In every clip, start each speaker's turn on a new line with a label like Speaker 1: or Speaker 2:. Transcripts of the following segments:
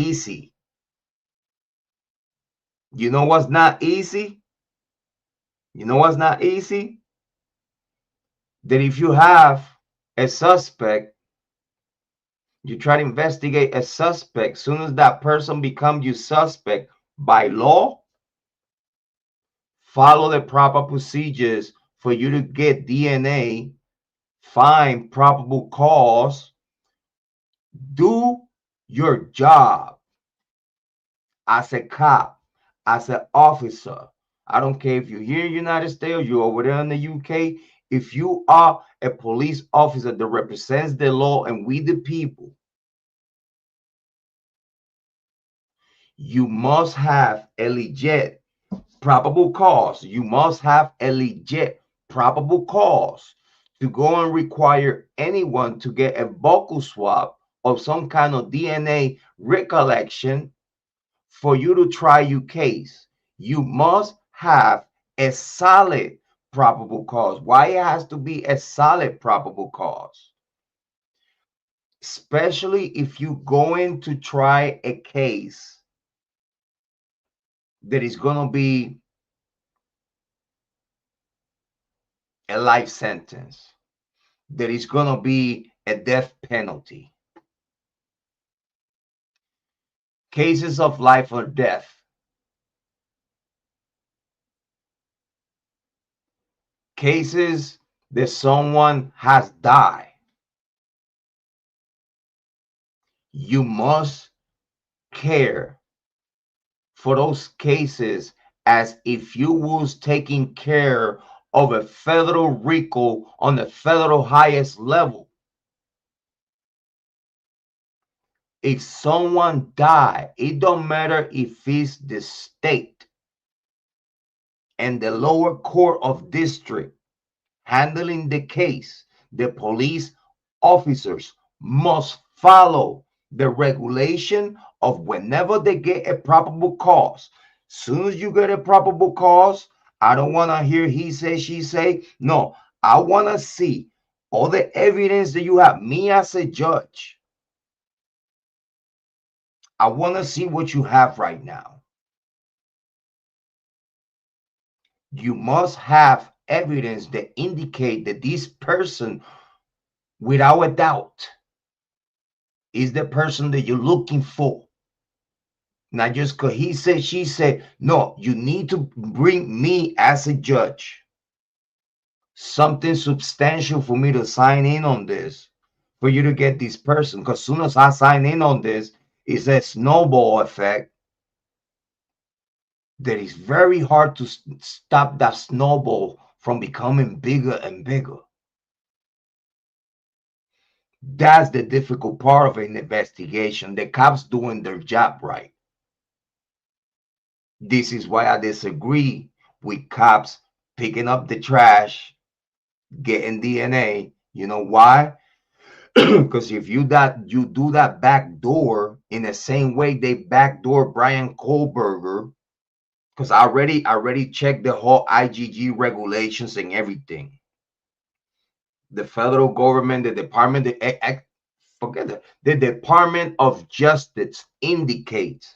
Speaker 1: easy. You know what's not easy? You know what's not easy? That if you have a suspect, you try to investigate a suspect, soon as that person becomes your suspect by law, follow the proper procedures for you to get DNA, find probable cause, do your job as a cop, as an officer. I don't care if you're here in the United States or you're over there in the UK. If you are a police officer that represents the law and we the people, you must have a legit probable cause. You must have a legit probable cause to go and require anyone to get a buccal swab or some kind of DNA recollection for you to try your case. You must have a solid probable cause. Why it has to be a solid probable cause? Especially if you're going to try a case that is going to be a life sentence, that is going to be a death penalty. Cases of life or death. Cases that someone has died. You must care for those cases as if you was taking care of a federal RICO on the federal highest level. If someone died, it don't matter if it's the state and the lower court of district handling the case, the police officers must follow the regulation of whenever they get a probable cause. Soon as you get a probable cause, I don't want to hear he say, she say. No, I want to see all the evidence that you have. Me as a judge, I want to see what you have right now. You must have evidence that indicate that this person, without a doubt, is the person that you're looking for. Not just because he said, she said. No, you need to bring me as a judge something substantial for me to sign in on this, for you to get this person. Because as soon as I sign in on this, it's a snowball effect that is very hard to stop that snowball from becoming bigger and bigger. That's the difficult part of an investigation. The cops doing their job right. This is why I disagree with cops picking up the trash, getting DNA. You know why? Because if you do that back door in the same way they backdoor Bryan Kohberger, because I already checked the whole IGG regulations and everything. The federal government, the Department, forget it. The Department of Justice indicates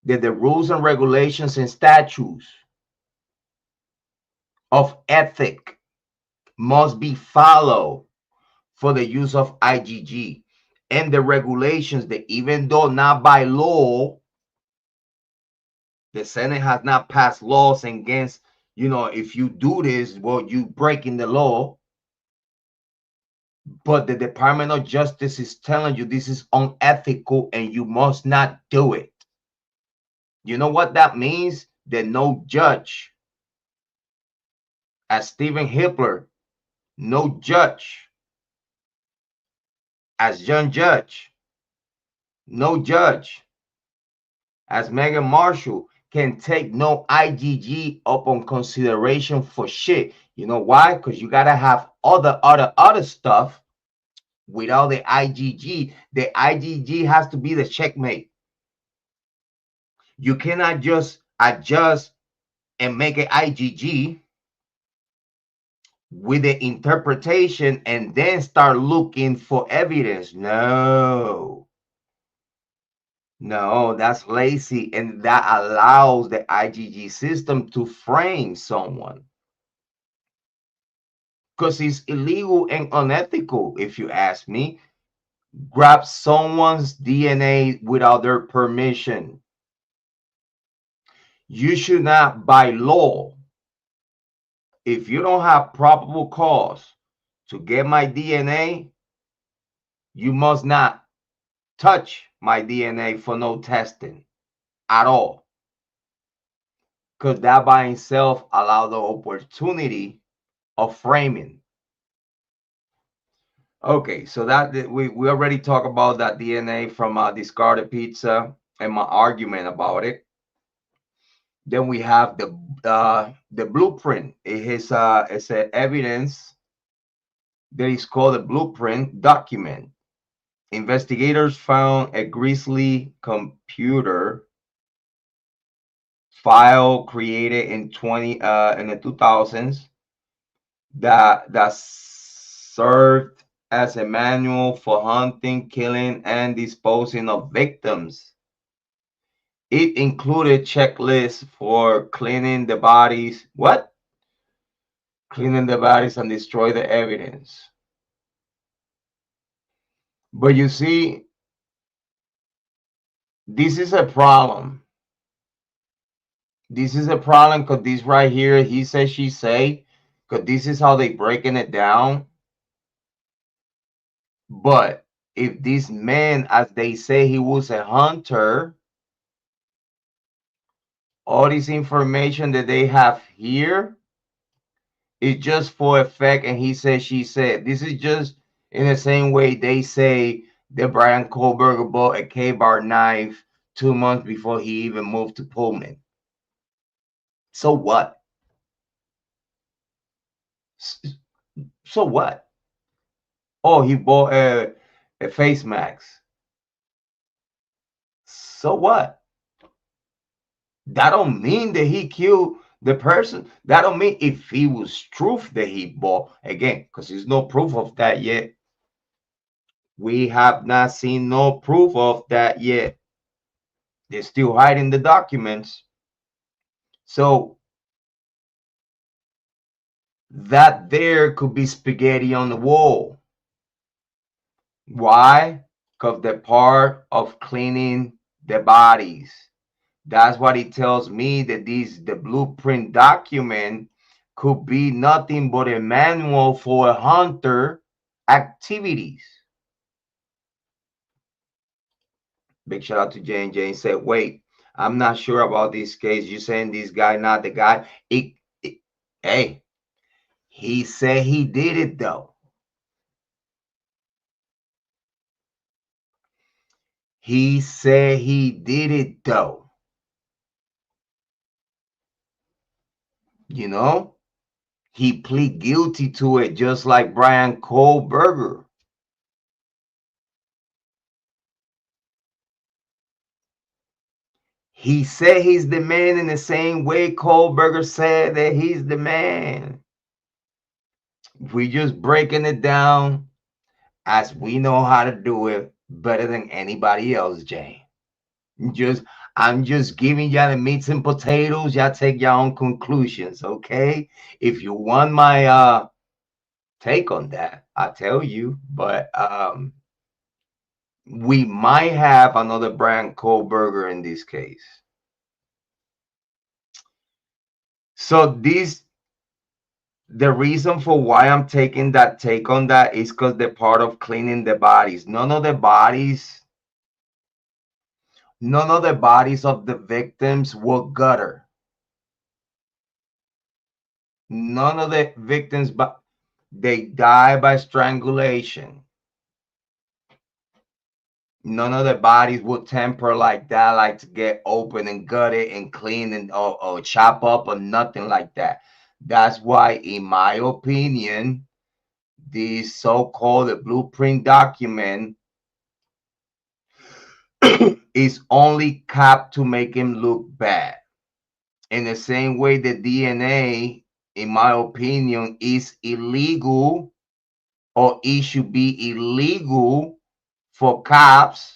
Speaker 1: that the rules and regulations and statutes of ethic must be followed for the use of IGG, and the regulations that even though not by law, the Senate has not passed laws against, if you do this, well, you breaking the law. But the Department of Justice is telling you this is unethical and you must not do it. You know what that means? That no judge, as Stephen Hitler, no judge, as John Judge, no judge, as Megan Marshall, can take no IGG up on consideration for shit. You know why? Because you gotta have other stuff without the IGG. The IGG has to be the checkmate. You cannot just adjust and make an IGG with the interpretation and then start looking for evidence. No. No, that's lazy, and that allows the IgG system to frame someone because it's illegal and unethical, if you ask me. Grab someone's DNA without their permission. You should not, by law, if you don't have probable cause to get my DNA, you must not touch my DNA for no testing at all. Because that by itself allows the opportunity of framing. Okay, so that we already talked about that DNA from discarded pizza and my argument about it. Then we have the blueprint. It's an evidence that is called a blueprint document. Investigators found a grisly computer file created in the 2000s that served as a manual for hunting, killing, and disposing of victims. It included checklists for cleaning the bodies. What? Cleaning the bodies and destroy the evidence. But you see, this is a problem. This is a problem because this right here, he say, she say, because this is how they breaking it down. But if this man, as they say, he was a hunter, all this information that they have here is just for effect. And he said, she said, this is just in the same way they say that Bryan Kohberger bought a K-bar knife 2 months before he even moved to Pullman. So what? So what? Oh, he bought a face mask. So what? That don't mean that he killed the person. That don't mean if he was truth that he bought again, because there's no proof of that yet. We have not seen no proof of that yet. They're still hiding the documents. So that there could be spaghetti on the wall. Why? Because they're part of cleaning the bodies. That's what it tells me that the blueprint document could be nothing but a manual for a hunter activities. Big shout out to Jane. Jane said, wait, I'm not sure about this case. You saying this guy not the guy? Hey, he said he did it though. He said he did it though. You know, he plead guilty to it just like Bryan Kohberger. He said he's the man in the same way Kohberger said that he's the man. We just breaking it down as we know how to do it better than anybody else, Jay. I'm just giving y'all the meats and potatoes. Y'all take your own conclusions, okay? If you want my take on that, I tell you. But we might have another Bryan Kohberger in this case. So the reason for why I'm taking that take on that is because they're part of cleaning the bodies. None of the bodies of the victims were gutter. None of the victims, but they die by strangulation. None of the bodies would temper like that, like to get open and gutted and clean and or chop up or nothing like that. That's why, in my opinion, this so-called blueprint document is only capped to make him look bad. In the same way that DNA, in my opinion, is illegal, or it should be illegal for cops